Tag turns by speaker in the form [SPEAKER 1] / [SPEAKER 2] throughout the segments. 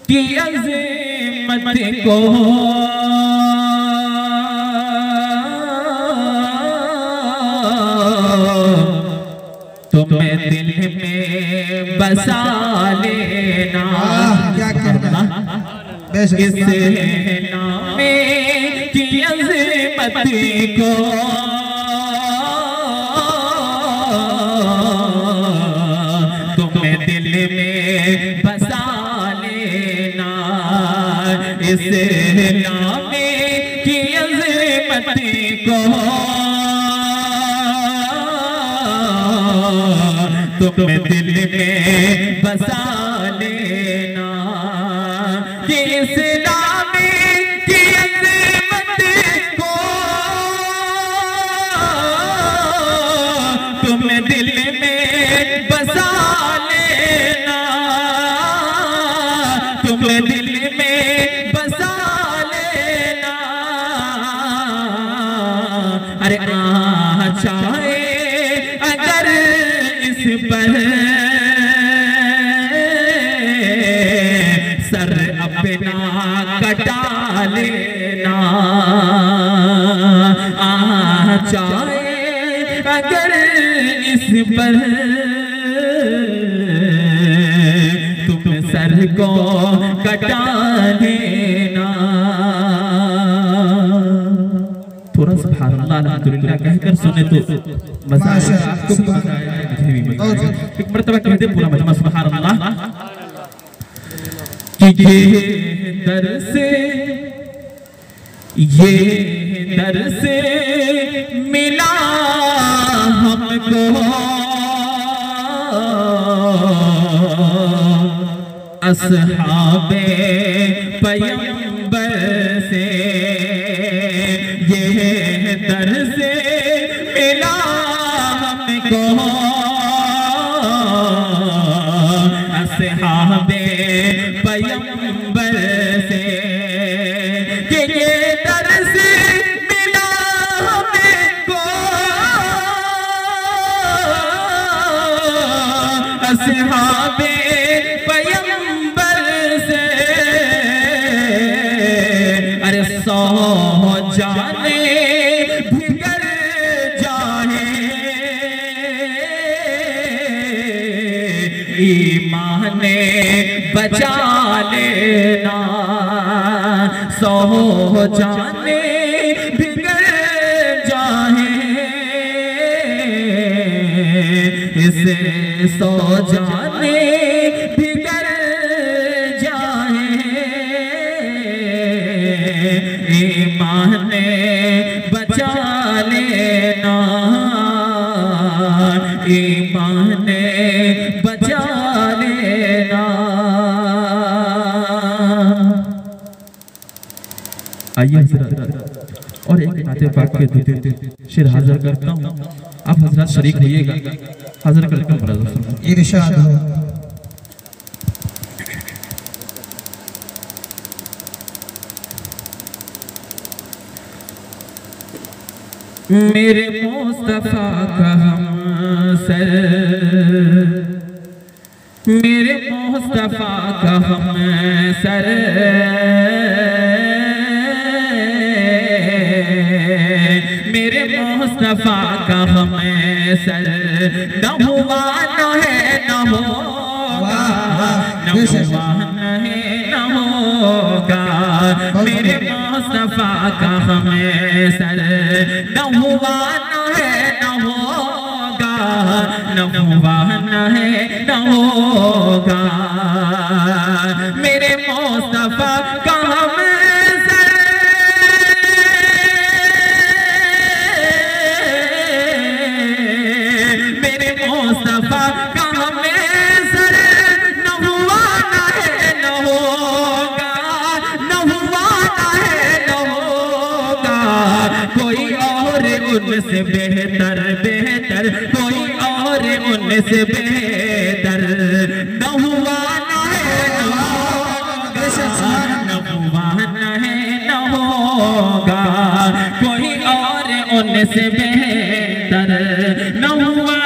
[SPEAKER 1] की अज़ीमत को तुम्हें दिल में बसा लेना। क्या कहना इस नामे की अज़ीमत को तुम्हें दिल में बसा लेना। इस नामे की अज़ीमत को तुम्हें दिल में बसा लेना। कि इस नामे की अज़ीमत को तुम्हें दिल में बसा लेना। तुम्हें दिल में बसा लेना। अरे चाहे अगर इस पर सर अपना कटा लेना। चाहे अगर इस पर तुम सर को कटा लेना। थोड़ा सुभान अल्लाह अल्हम्दुलिल्लाह कहकर सुने तो मजा आएगा, आपको भी मजा आएगा, मुझे भी मजा आएगा। एक मर्तबा कह दे पूरा मजमा सुभान अल्लाह। कि ये दर से मिला हमको अस्हाबे पैगंबर से। ये दर से मिला हमको अस्हाबे पैगंबर से। कि ये दर से मिला हमको अस्हाबे पैगंबर से। अरे सौ जाने बिगड़ जाए ईमान बचा लेना। सौ जाने बिगड़ जाए इसे सौ जाने बिगड़ जाए ईमान बचा लेना। ईमान बचा लेना। आइए हज़रत और एक नाते पाक के दूते शेर हाजिर करता हूँ, आप हज़रत शरीक होइएगा। हाजिर करता हूँ ब्रदर,
[SPEAKER 2] इरशाद हो।
[SPEAKER 1] मेरे मुस्तफा का हमसर, मेरे मुस्तफा का हमसर, मेरे मुस्तफा का हमसर न हुआ न है न होगा, न हुआ न है न होगा। मेरे मुस्तफा का हमसर न हुआ न है न होगा, न हुआ न है न होगा। मेरे मुस्तफा का हमसर, मेरे मुस्तफा का हमसर न हुआ न है न होगा, न हुआ न है न होगा। कोई और उनसे बेहतर बेहतर, कोई और उनसे बेहतर न हुआ न है न होगा, न हुआ न है न होगा। कोई और उनसे बेहतर न हुआ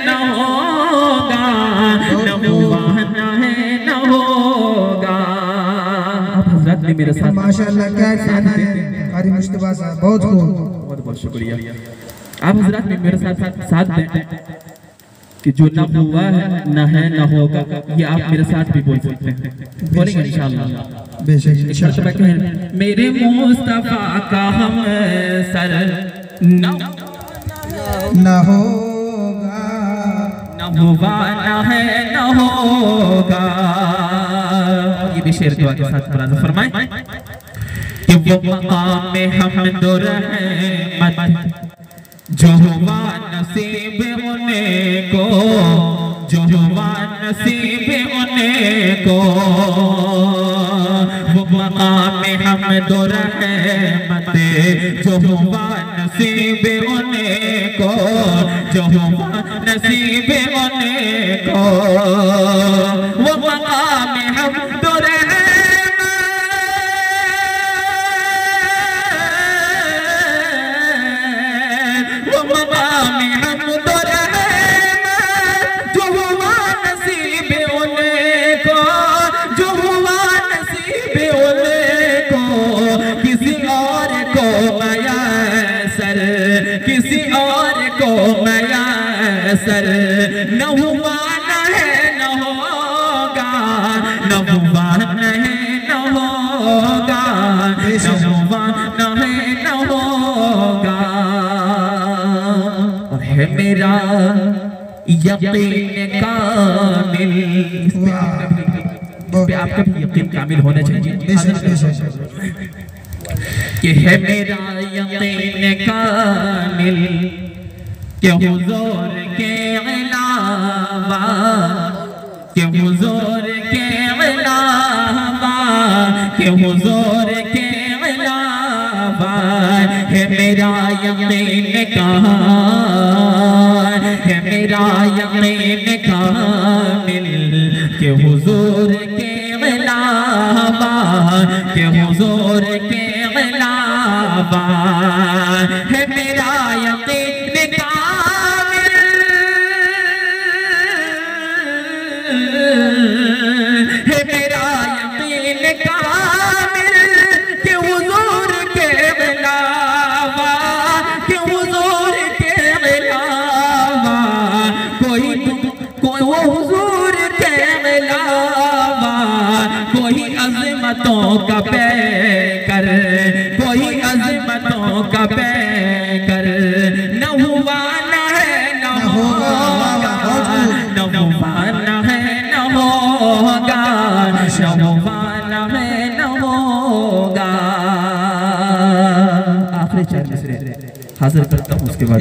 [SPEAKER 1] न होगा, न साथ
[SPEAKER 2] माशाअल्लाह क्या गाना है कारी मुश्तबा साहब, बहुत खूब,
[SPEAKER 1] बहुत बहुत शुक्रिया। आप हजरात में मेरे साथ साथ दें कि जो ना हुआ है ना है ना होगा, ये आप मेरे साथ भी बोल सकते हैं, बोलेंगे इंशाअल्लाह
[SPEAKER 2] बेशक।
[SPEAKER 1] मेरे मुस्तफा का हम सर ना
[SPEAKER 2] होगा,
[SPEAKER 1] ना हुआ ना है ना होगा। ये भी शेर दुआ के साथ मुलाज़ा फरमाएं कि वो मकाम में हमद और रहमत जो हुआ नसीब उन्हें को, जो हुआ नसीब उन्हें को, वो मकाम में हमद और रहमत जो हुआ नसीब उन्हें को, जो हुआ नसीब उन्हें को, वो मकाम में हमद और सर न हुआ न है न होगा, न हुआ न है न होगा, न हुआ न है न होगा। और है मेरा यकीन कामिल, इस पे आपका भी यकीन कामिल होना चाहिए। ये है मेरा यकीन कामिल के हुजूर के अलावा, के हुजूर के अलावा, के हुजूर के अलावा है मेरा यकीन कामिल, है मेरा यकीन कामिल के हुजूर के अलावा, के हुजूर के अलावा है मेरा यकीन है मेरा यकीन कामिल के हुजूर के अलावा, के हुजूर के अलावा कोई वो हुजूर के अलावा कोई अज़मतों का पैकर, कोई अज़मतों का पैकर न हुआ न है न होगा, न हुआ न है न होगा, न हुआ न है न होगा। आखिरी चार मिसरे हाजिर करता हूँ, उसके बाद